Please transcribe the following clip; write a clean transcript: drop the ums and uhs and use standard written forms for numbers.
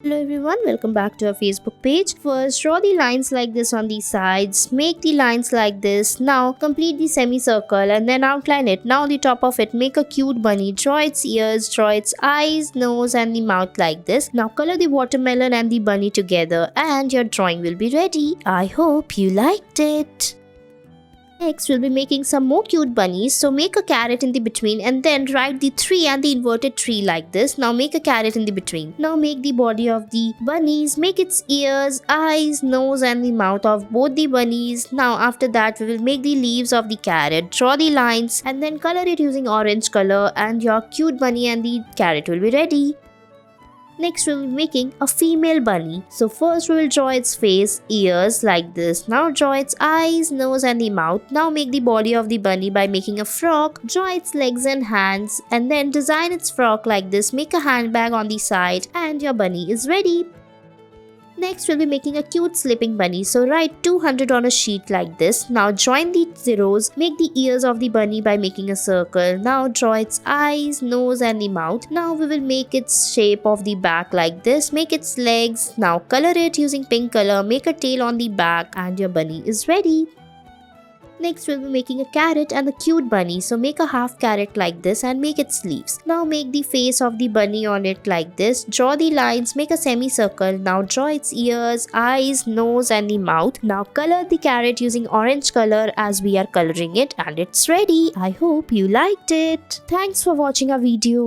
Hello everyone, welcome back to our Facebook page. First, draw the lines like this on the sides. Make the lines like this. Now, complete the semicircle and then outline it. Now, the top of it, make a cute bunny. Draw its ears, draw its eyes, nose and the mouth like this. Now, color the watermelon and the bunny together and your drawing will be ready. I hope you liked it. Next, we'll be making some more cute bunnies. So make a carrot in the between and then write the tree and the inverted tree like this. Now make a carrot in the between. Now make the body of the bunnies. Make its ears, eyes, nose and the mouth of both the bunnies. Now after that, we will make the leaves of the carrot. Draw the lines and then color it using orange color and your cute bunny and the carrot will be ready. Next, we will be making a female bunny. So first we will draw its face, ears like this. Now draw its eyes, nose and the mouth. Now make the body of the bunny by making a frock. Draw its legs and hands and then design its frock like this. Make a handbag on the side and your bunny is ready. Next, we'll be making a cute sleeping bunny. So write 200 on a sheet like this. Now join the zeros. Make the ears of the bunny by making a circle. Now draw its eyes, nose and the mouth. Now we will make its shape of the back like this. Make its legs. Now color it using pink color. Make a tail on the back and your bunny is ready. Next, we'll be making a carrot and a cute bunny. So make a half carrot like this and make its leaves. Now make the face of the bunny on it like this. Draw the lines, make a semicircle. Now draw its ears, eyes, nose and the mouth. Now color the carrot using orange color as we are coloring it and it's ready. I hope you liked it. Thanks for watching our video.